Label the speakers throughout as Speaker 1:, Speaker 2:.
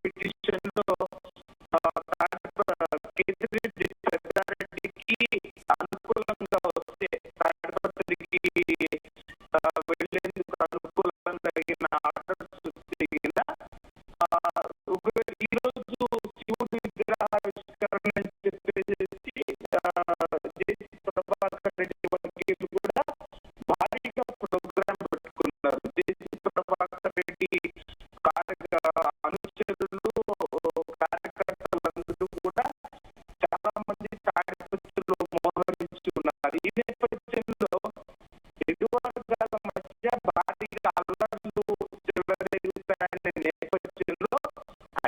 Speaker 1: పిటిషన్‌లో కేతిరెడ్డి పెద్దారెడ్డికి అనుకూలంగా వస్తే తాడిపత్రికి వెళ్లేందుకు అనుకూలంగా తగిన ఆర్డర్స్ వస్తే ఒకవేళ ఈరోజు శివుడి విగ్రహావిష్కరణ అని చెప్పేసి జేసీ ప్రభాకర్ రెడ్డి వకీలు కూడా భారీగా ప్రోగ్రాం పెట్టుకున్నారు. జేసీ ప్రభాకర్ రెడ్డి అనుచరులు కార్యకర్తలందరూ కూడా చాలా మంది తాడిపత్రిలో మోహరించి ఉన్నారు. ఈ నేపథ్యంలో ఇరు వర్గాల మధ్య భారీగా అల్లర్లు చెలరేగుతాయనే నేపథ్యంలో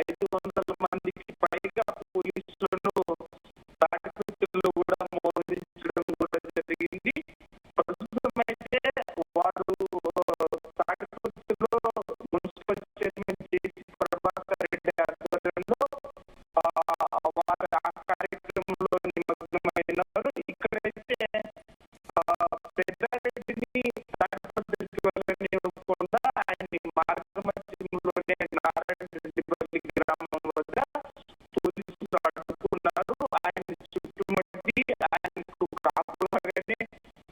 Speaker 1: 500 మందికి పైగా పోలీసులను తాడిపత్రిలో కూడా మోహరించడం కూడా జరిగింది. ప్రస్తుతం అయితే వారు తాడిపత్రిలో మున్సిపల్ చైర్మన్ జేసీ ప్రభాకర్ రెడ్డి ఆధ్వర్యంలో వారు ఆ కార్యక్రమంలో నిమగ్నమైనారు. ఇక్కడైతే పెద్దారెడ్డిని తాడిపత్రికి వెళ్ళనివ్వకుండా ఆయన్ని మార్గమధ్యంలోనే నారాయణరెడ్డిపల్లి గ్రామం వద్ద పోలీసులు అడ్డుకున్నారు. ఆయన్ని చుట్టుముట్టి ఆయనకు కాపులాగానే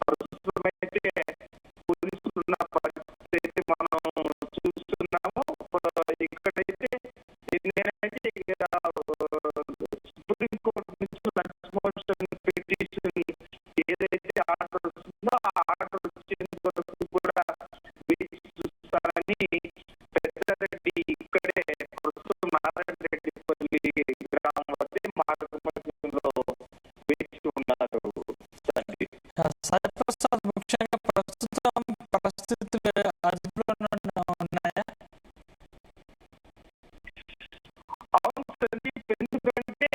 Speaker 1: ప్రస్తుతమైతే పోలీసులు ఉన్న పరిస్థితి అయితే మనం చూస్తున్నాము. ఇక్కడైతే నేనైతే సుప్రీంకోర్టు నుంచి లంచ్ మోషన్ పిటిషన్ ఏదైతే ఆర్డర్ వస్తుందో ఆ ఆర్డర్ వచ్చేంత వరకు కూడా వేచి చూస్తారని పెద్దారెడ్డి ఇక్కడే ప్రస్తుతం నారాయణరెడ్డిపల్లి గ్రామం వద్ద మార్గమధ్యంలో వేచి ఉన్నారు.
Speaker 2: సాయిప్రసాద్, ముఖ్యంగా ప్రస్తుతం పరిస్థితులు అదుపులో ఉన్నాయా?
Speaker 1: అవును సందీప్, ఎందుకంటే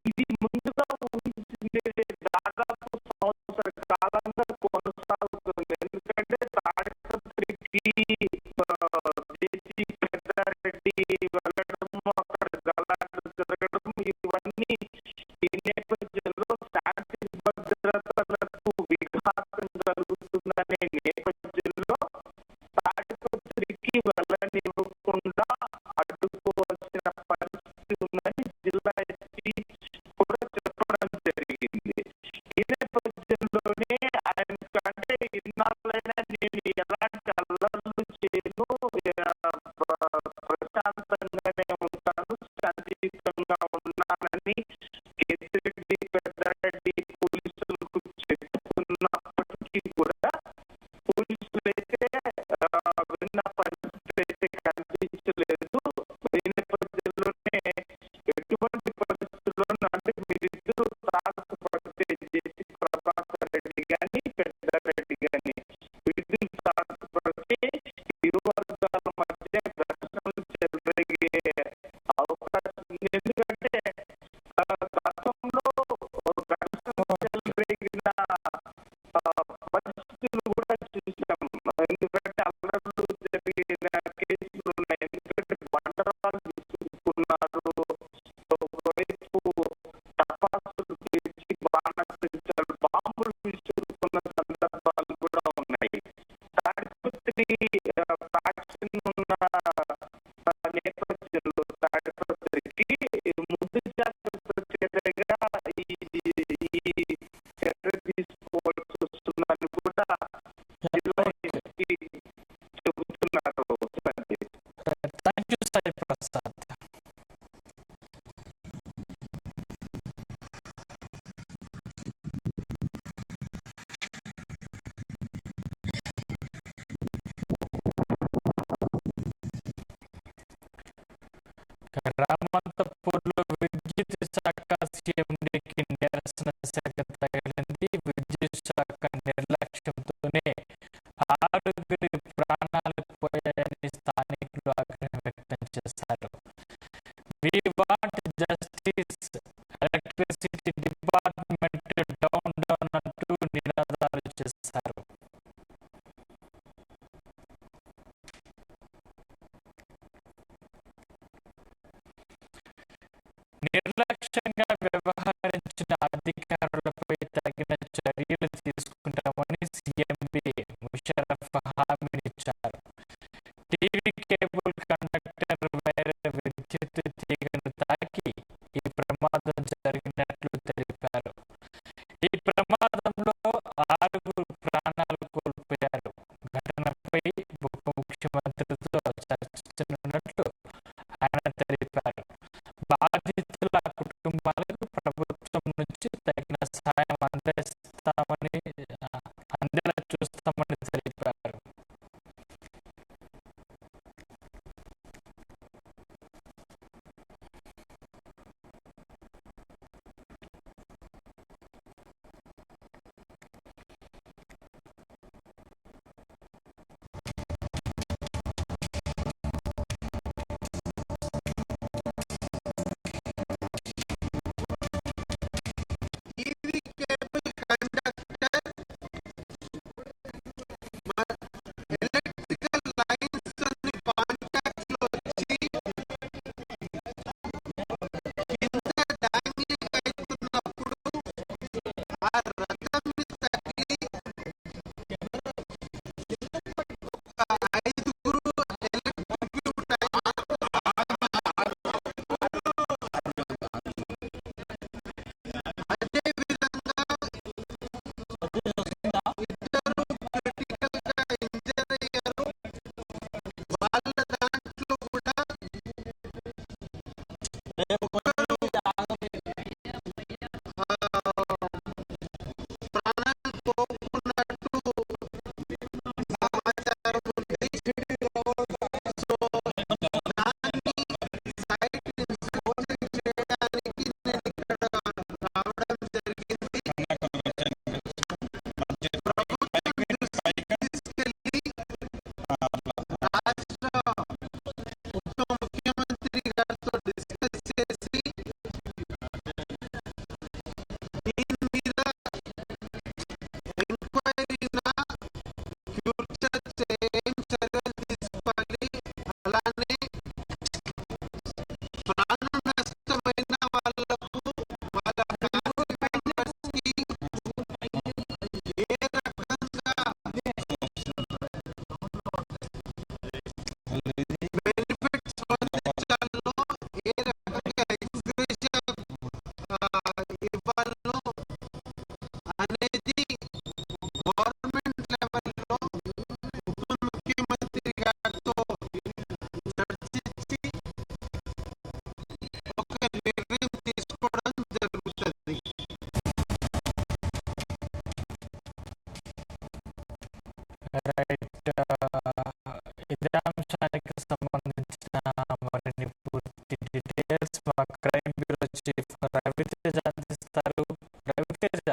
Speaker 1: ఇది ముందుగా ఊహించింది దాదాపు సంవత్సర కాలంగా కొనసాగుతుంది. ఎందుకంటే తాడిపత్రికి జేసీ పెద్దారెడ్డి వెళ్ళడం, అక్కడ గలాట్లు జరగడం, ఇవన్నీ ఈ నేపథ్యంలో శాంతి భద్రతలకు విఘాతం జరుగుతుందనే నేపథ్యంలో తాడిపత్రికి వెళ్ళనివ్వకుండా అడ్డుకోవాల్సిన పరిస్థితి ఉందని జిల్లా ఎస్పీ కూడా చెప్పడం జరిగింది. ఈ నేపథ్యంలోనే ఆయన కంటే ఇన్నాళ్ళైనా నేను ఎలాంటి అల్లర్లు చేయను, ప్రశాంతంగానే ఉంటాను, శాంతియుతంగా ఉన్నానని కేతిరెడ్డి పెద్దారెడ్డి పోలీసులకు చెప్పుకున్నప్పటికీ కూడా పోలీసులైతే విన్న పరిస్థితి అయితే కనిపించలేదు. ఈ నేపథ్యంలోనే ఎటువంటి పరిస్థితుల్లోనూ అంటే మీరిద్దరూ తారసపడితే జేసీ ప్రభాకర్ రెడ్డి కానీ పెద్దారెడ్డి కానీ వీరిద్దరూ తారసపడితే ఇరు వర్గాల మధ్య ఘర్షణలు చెలరేగే అవకాశం ఉంది. ఎందుకంటే గతంలో ఘర్షణలు చెలరేగిన పరిస్థితులు కూడా చూసాం. ఎందుకంటే అల్లర్లు జరిగిన కేసులు ఉన్నాయి. ఎందుకంటే బండరాలు విసురుకున్నారు, ఒకవైపు టపాసులు పేర్చి బాణసంచాలు బాంబులు విసురుకున్న సందర్భాలు కూడా ఉన్నాయి. తాడిపత్రి ఫ్యాక్షన్ ఉన్న నేపథ్యంలో తాడిపత్రికి ముందు జాగ్రత్త చర్యగా ఈ చర్య తీసుకోవాల్సి వస్తుందని కూడా జిల్లా ఎస్పీ చెబుతున్నారు.
Speaker 2: Thank you Saiprasad. రామంతపూర్లో విద్యుత్ శాఖ సీఎండీకి నిరసన శాఖ తగిలింది. విద్యుత్ శాఖ నిర్లక్ష్యంతోనే 6 ప్రాణాలు పోయాయని స్థానికులు ఆగ్రహం వ్యక్తం చేశారు. We want justice, electricity department down down అంటూ నినాదాలు చేశారు. నిర్లక్ష్యంగా వ్యవహరించిన అధికారులపై తగిన చర్యలు తీసుకుంటామని సీఎండీ ముషర్రఫ్ హామీనిచ్చారు. టీవీ కేబుల్ కండక్టర్ వైర్ విద్యుత్ తెలిపారు. బాధితుల కుటుంబాలకు ప్రభుత్వం నుంచి తగిన సహాయం అందేలా చూస్తామని తెలిపారు.
Speaker 3: TV cable conductor electrical lines అన్ని కాంటాక్ట్ లో వచ్చి కింద డాంగ్లింగ్ అవుతున్నప్పుడు ఆ రథం తగిలి ఒక 5గురు ఎలక్ట్రిక్యూట్ అదే విధంగా ఇద్దరు క్రిటికల్ గా ఇంజర్ అయ్యారు. వాళ్ళ దాంట్లో కూడా ప్రాణాలు పోకున్నట్టు సమాచారం ఉంది. సో దాన్ని సైట్ ఇన్స్పెక్షన్ చేయడానికి నేను ఇక్కడ రావడం జరిగింది. ప్రభుత్వం దృష్టికి తీసుకెళ్లి రాష్ట్ర ఉప ముఖ్యమంత్రి గారితో డిస్కస్ చేసి దీని మీద ఎంక్వైరీనా ఫ్యూచర్ ఏం చర్యలు తీసుకోవాలి, అలానే ప్రాణ నష్టమైన వాళ్ళకు వాళ్ళ ఫ్యామిలీ మెంబర్స్ కి ఏ రకంగా బెనిఫిట్స్ పొందించాలో, ఏ రకంగా ఎక్స్గ్రేషియా ఇవ్వాలో అనేది గవర్నమెంట్ లెవెల్లో ఉప ముఖ్యమంత్రి గారితో చర్చించి ఒక నిర్ణయం తీసుకోవడం జరుగుతుంది.
Speaker 2: రైట్. ఇదే అంశానికి సంబంధించిన మరిన్ని పూర్తి డీటెయిల్స్ మా క్రైమ్ బ్యూరో చీఫ్ రవితేజ అందిస్తారు. రవితేజ.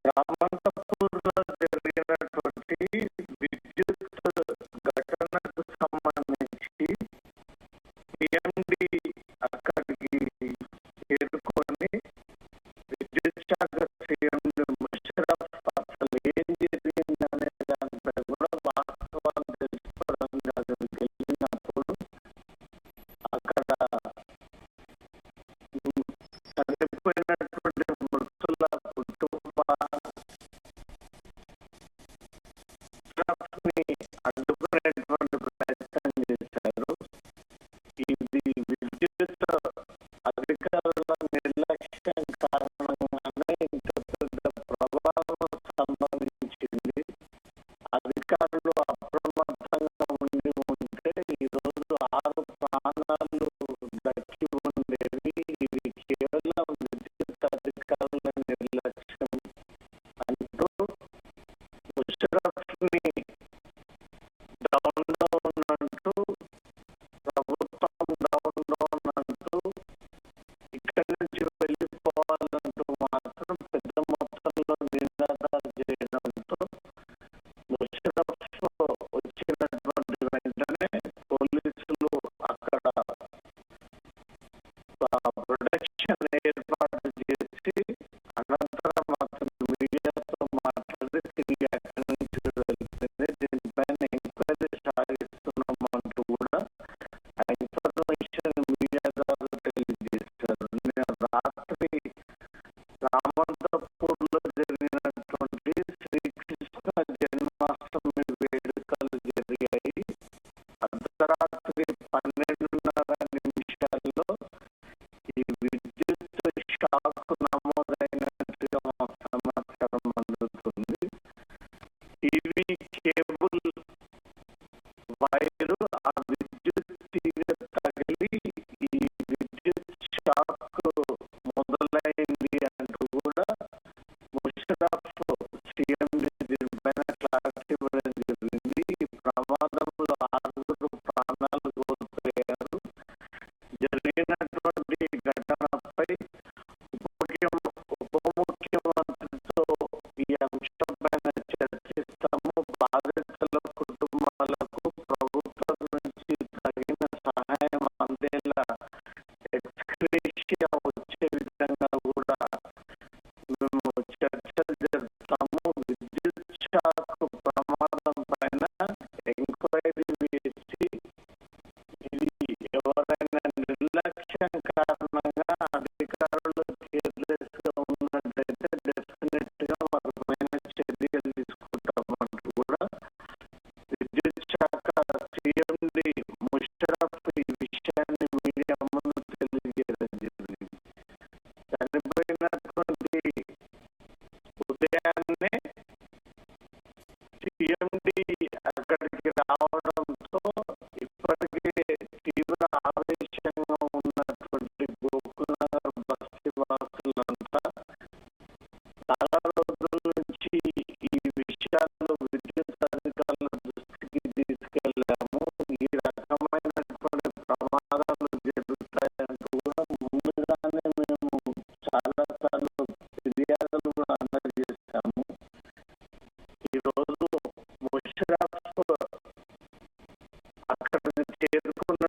Speaker 1: రామంతపూర్లో జరిగినటువంటి విద్యుత్ ఘటనకు సంబంధించి పిఎండి అక్కడికి చేరుకొని విద్యుత్ శాఖ సీఎండి ముషరఫ్ అసలు ఏం జరిగిందనే దానిపై కూడా వాస్తవాలు తెలుసుకోవడానికి అక్కడికి వెళ్ళినప్పుడు అక్కడ చనిపోయినటువంటి మృతుల కుటుంబాన్ని అడ్డుకునేటువంటి ప్రయత్నం చేశారు. ఇది విద్యుత్ అధికారుల నిర్లక్ష్యం కారణంగానే ఇంత పెద్ద ప్రభావం సంభవించింది. అధికారులు అప్రమత్తంగా ఉండి ఉంటే ఈరోజు 6 ప్రాణాలు దక్కి ఉండేవి. ఇది కేవలం విద్యుత్ అధికారుల నిర్లక్ష్యం అంటూ ముషరఫ్ని చేరుకున్న